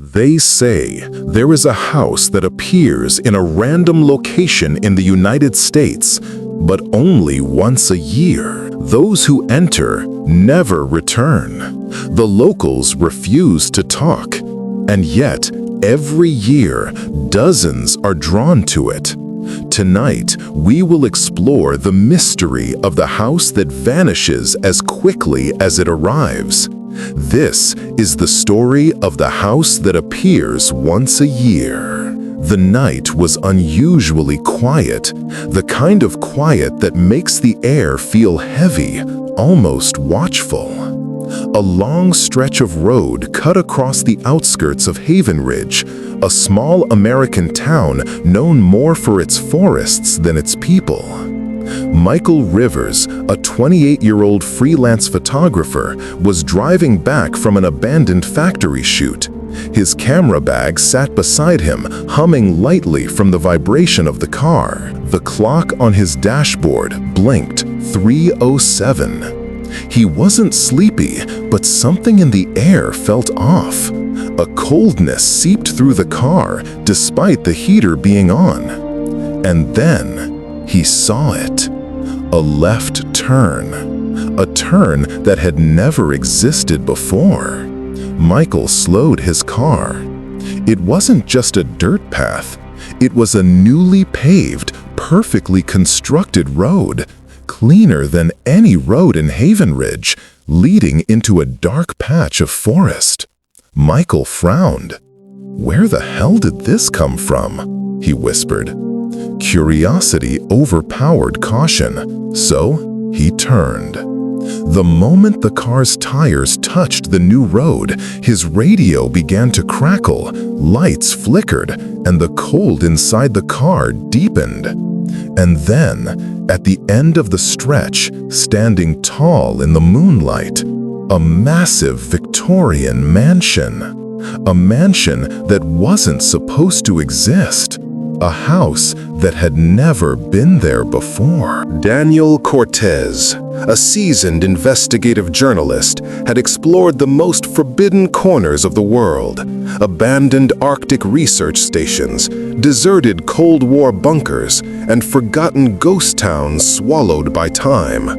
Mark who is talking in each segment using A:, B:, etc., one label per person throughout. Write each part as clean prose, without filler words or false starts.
A: They say there is a house that appears in a random location in the United States, but only once a year. Those who enter never return. The locals refuse to talk, and yet every year dozens are drawn to it. Tonight, we will explore the mystery of the house that vanishes as quickly as it arrives. This is the story of the house that appears once a year. The night was unusually quiet, the kind of quiet that makes the air feel heavy, almost watchful. A long stretch of road cut across the outskirts of Haven Ridge, a small American town known more for its forests than its people. Michael Rivers, a 28-year-old freelance photographer, was driving back from an abandoned factory shoot. His camera bag sat beside him, humming lightly from the vibration of the car. The clock on his dashboard blinked 3:07. He wasn't sleepy, but something in the air felt off. A coldness seeped through the car, despite the heater being on. And then he saw it. A left turn. A turn that had never existed before. Michael slowed his car. It wasn't just a dirt path. It was a newly paved, perfectly constructed road, cleaner than any road in Haven Ridge, leading into a dark patch of forest. Michael frowned. "Where the hell did this come from?" he whispered. Curiosity overpowered caution, so he turned. The moment the car's tires touched the new road, his radio began to crackle, lights flickered, and the cold inside the car deepened. And then, at the end of the stretch, standing tall in the moonlight, a massive Victorian mansion. A mansion that wasn't supposed to exist. A house that had never been there before. Daniel Cortez, a seasoned investigative journalist, had explored the most forbidden corners of the world. Abandoned Arctic research stations, deserted Cold War bunkers, and forgotten ghost towns swallowed by time.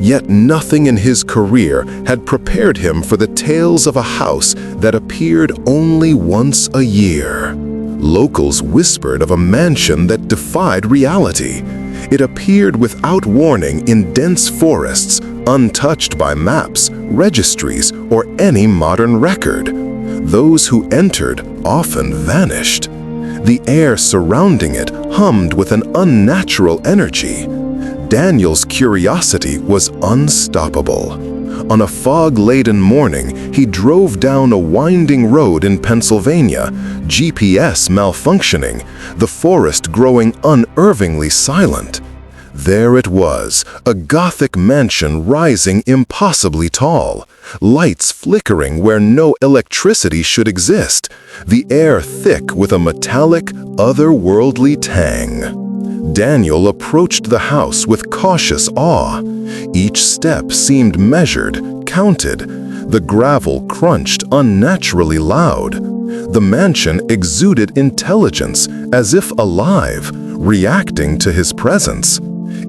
A: Yet nothing in his career had prepared him for the tales of a house that appeared only once a year. Locals whispered of a mansion that defied reality. It appeared without warning in dense forests, untouched by maps, registries, or any modern record. Those who entered often vanished. The air surrounding it hummed with an unnatural energy. Daniel's curiosity was unstoppable. On a fog-laden morning, he drove down a winding road in Pennsylvania, GPS malfunctioning, the forest growing unervingly silent. There it was, a Gothic mansion rising impossibly tall, lights flickering where no electricity should exist, the air thick with a metallic, otherworldly tang. Daniel approached the house with cautious awe. Each step seemed measured, counted. The gravel crunched unnaturally loud. The mansion exuded intelligence, as if alive, reacting to his presence.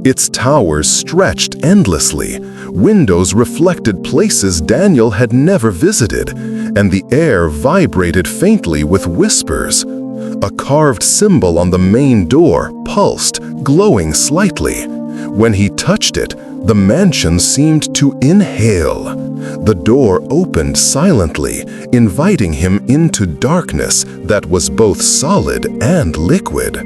A: Its towers stretched endlessly. Windows reflected places Daniel had never visited, and the air vibrated faintly with whispers. A carved symbol on the main door pulsed, glowing slightly. When he touched it, the mansion seemed to inhale. The door opened silently, inviting him into darkness that was both solid and liquid.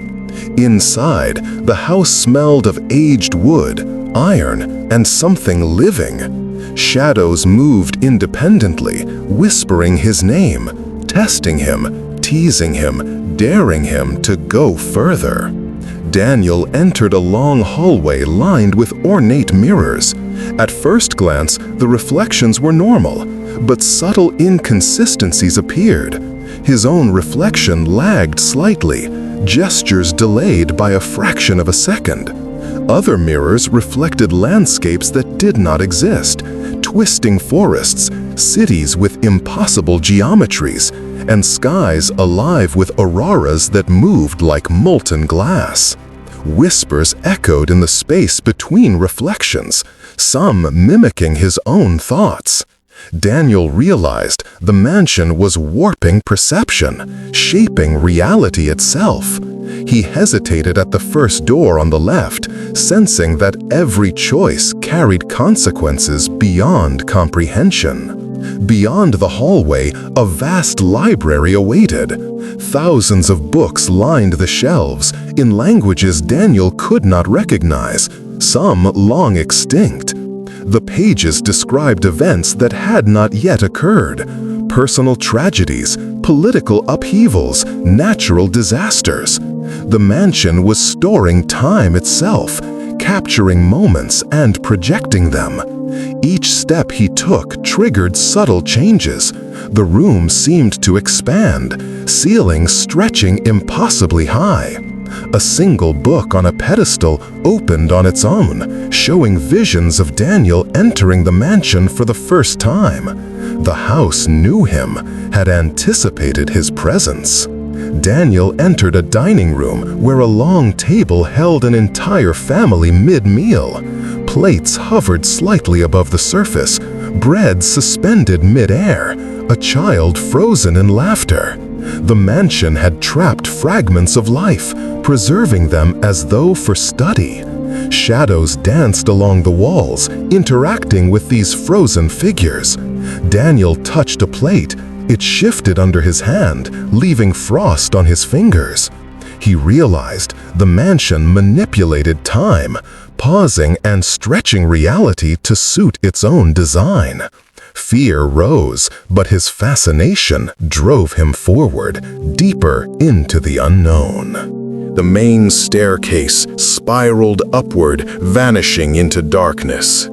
A: Inside, the house smelled of aged wood, iron, and something living. Shadows moved independently, whispering his name, testing him, teasing him, daring him to go further. Daniel entered a long hallway lined with ornate mirrors. At first glance, the reflections were normal, but subtle inconsistencies appeared. His own reflection lagged slightly, gestures delayed by a fraction of a second. Other mirrors reflected landscapes that did not exist, twisting forests, cities with impossible geometries, and skies alive with auroras that moved like molten glass. Whispers echoed in the space between reflections, some mimicking his own thoughts. Daniel realized the mansion was warping perception, shaping reality itself. He hesitated at the first door on the left, sensing that every choice carried consequences beyond comprehension. Beyond the hallway, a vast library awaited. Thousands of books lined the shelves, in languages Daniel could not recognize, some long extinct. The pages described events that had not yet occurred: personal tragedies, political upheavals, natural disasters. The mansion was storing time itself, capturing moments and projecting them. Each step he took triggered subtle changes. The room seemed to expand, ceilings stretching impossibly high. A single book on a pedestal opened on its own, showing visions of Daniel entering the mansion for the first time. The house knew him, had anticipated his presence. Daniel entered a dining room where a long table held an entire family mid-meal. Plates hovered slightly above the surface, bread suspended mid-air, a child frozen in laughter. The mansion had trapped fragments of life, preserving them as though for study. Shadows danced along the walls, interacting with these frozen figures. Daniel touched a plate. It shifted under his hand, leaving frost on his fingers. He realized the mansion manipulated time, pausing and stretching reality to suit its own design. Fear rose, but his fascination drove him forward, deeper into the unknown. The main staircase spiraled upward, vanishing into darkness.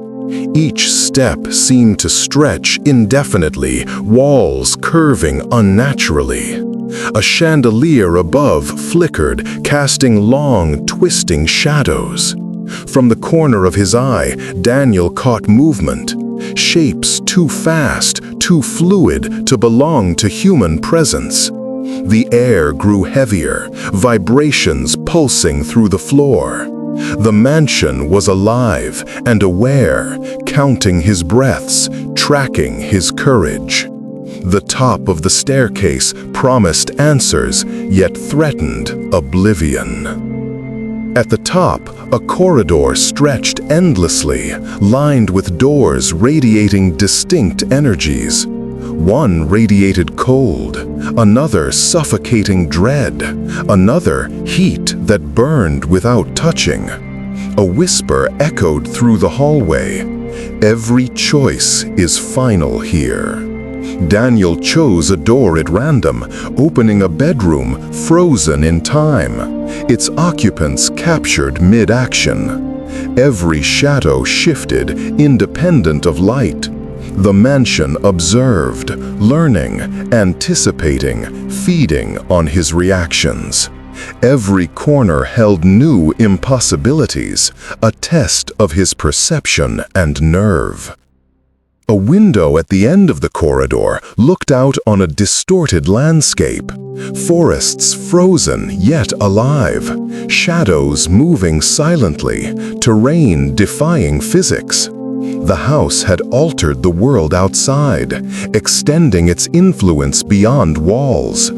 A: Each step seemed to stretch indefinitely, walls curving unnaturally. A chandelier above flickered, casting long, twisting shadows. From the corner of his eye, Daniel caught movement. Shapes too fast, too fluid to belong to human presence. The air grew heavier, vibrations pulsing through the floor. The mansion was alive and aware, counting his breaths, tracking his courage. The top of the staircase promised answers, yet threatened oblivion. At the top, a corridor stretched endlessly, lined with doors radiating distinct energies. One radiated cold, another suffocating dread, another heat that burned without touching. A whisper echoed through the hallway. Every choice is final here. Daniel chose a door at random, opening a bedroom frozen in time. Its occupants captured mid-action. Every shadow shifted, independent of light. The mansion observed, learning, anticipating, feeding on his reactions. Every corner held new impossibilities, a test of his perception and nerve. A window at the end of the corridor looked out on a distorted landscape. Forests frozen yet alive, shadows moving silently, terrain defying physics. The house had altered the world outside, extending its influence beyond walls.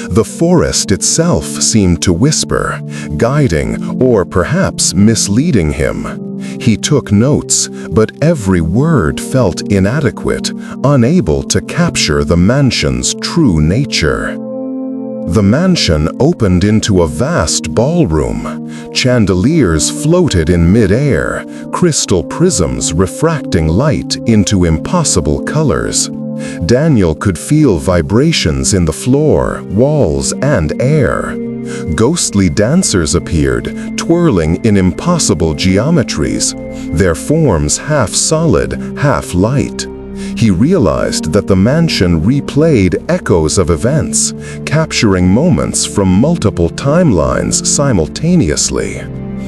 A: The forest itself seemed to whisper, guiding or perhaps misleading him. He took notes, but every word felt inadequate, unable to capture the mansion's true nature. The mansion opened into a vast ballroom. Chandeliers floated in mid-air, crystal prisms refracting light into impossible colors. Daniel could feel vibrations in the floor, walls, and air. Ghostly dancers appeared, twirling in impossible geometries, their forms half solid, half light. He realized that the mansion replayed echoes of events, capturing moments from multiple timelines simultaneously.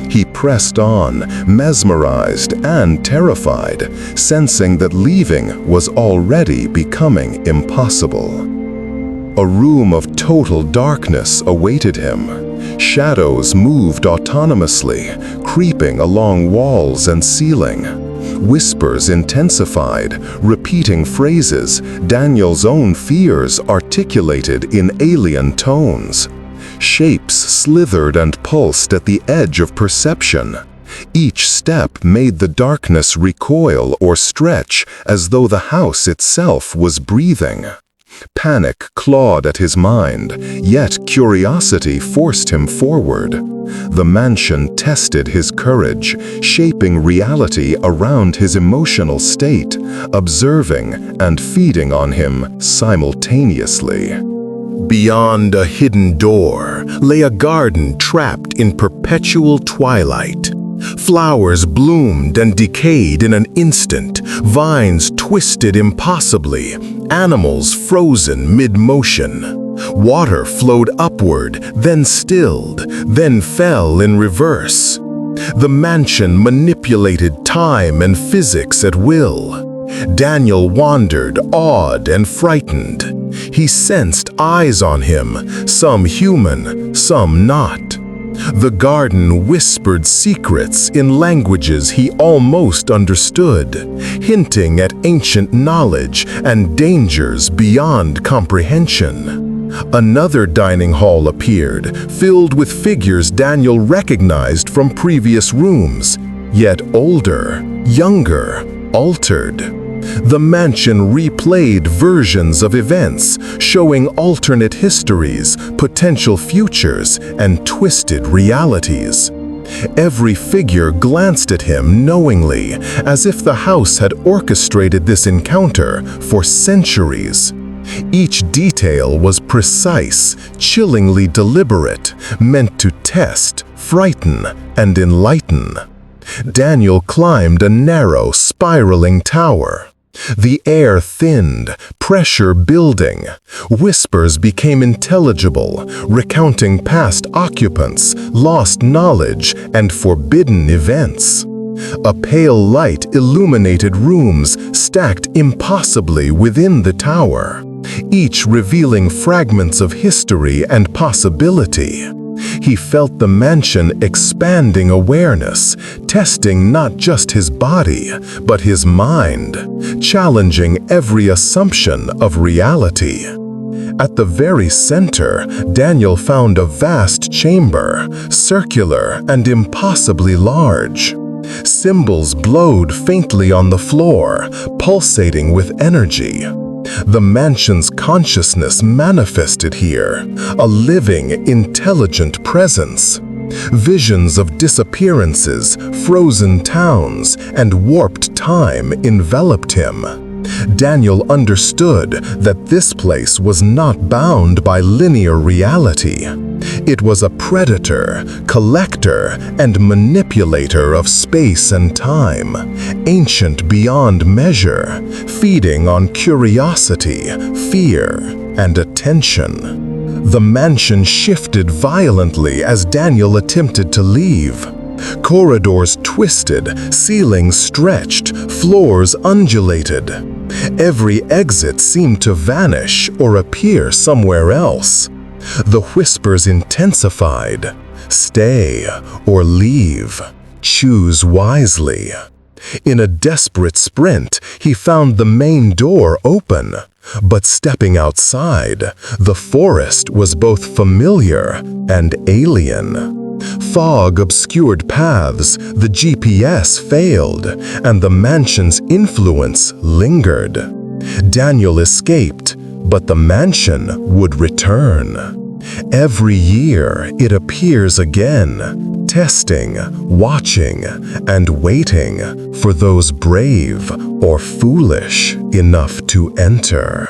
A: He pressed on, mesmerized and terrified, sensing that leaving was already becoming impossible. A room of total darkness awaited him. Shadows moved autonomously, creeping along walls and ceiling. Whispers intensified, repeating phrases, Daniel's own fears articulated in alien tones. Shapes slithered and pulsed at the edge of perception. Each step made the darkness recoil or stretch as though the house itself was breathing. Panic clawed at his mind, yet curiosity forced him forward. The mansion tested his courage, shaping reality around his emotional state, observing and feeding on him simultaneously. Beyond a hidden door lay a garden trapped in perpetual twilight. Flowers bloomed and decayed in an instant, vines twisted impossibly, animals frozen mid-motion. Water flowed upward, then stilled, then fell in reverse. The mansion manipulated time and physics at will. Daniel wandered, awed and frightened. He sensed eyes on him, some human, some not. The garden whispered secrets in languages he almost understood, hinting at ancient knowledge and dangers beyond comprehension. Another dining hall appeared, filled with figures Daniel recognized from previous rooms, yet older, younger, altered. The mansion replayed versions of events, showing alternate histories, potential futures, and twisted realities. Every figure glanced at him knowingly, as if the house had orchestrated this encounter for centuries. Each detail was precise, chillingly deliberate, meant to test, frighten, and enlighten. Daniel climbed a narrow, spiraling tower. The air thinned, pressure building. Whispers became intelligible, recounting past occupants, lost knowledge, and forbidden events. A pale light illuminated rooms stacked impossibly within the tower, each revealing fragments of history and possibility. He felt the mansion expanding awareness, testing not just his body, but his mind, challenging every assumption of reality. At the very center, Daniel found a vast chamber, circular and impossibly large. Symbols glowed faintly on the floor, pulsating with energy. The mansion's consciousness manifested here, a living, intelligent presence. Visions of disappearances, frozen towns, and warped time enveloped him. Daniel understood that this place was not bound by linear reality. It was a predator, collector, and manipulator of space and time, ancient beyond measure, feeding on curiosity, fear, and attention. The mansion shifted violently as Daniel attempted to leave. Corridors twisted, ceilings stretched, floors undulated. Every exit seemed to vanish or appear somewhere else. The whispers intensified. Stay or leave. Choose wisely. In a desperate sprint, he found the main door open. But stepping outside, the forest was both familiar and alien. Fog obscured paths, the GPS failed, and the mansion's influence lingered. Daniel escaped, but the mansion would return. Every year it appears again, testing, watching, and waiting for those brave or foolish enough to enter.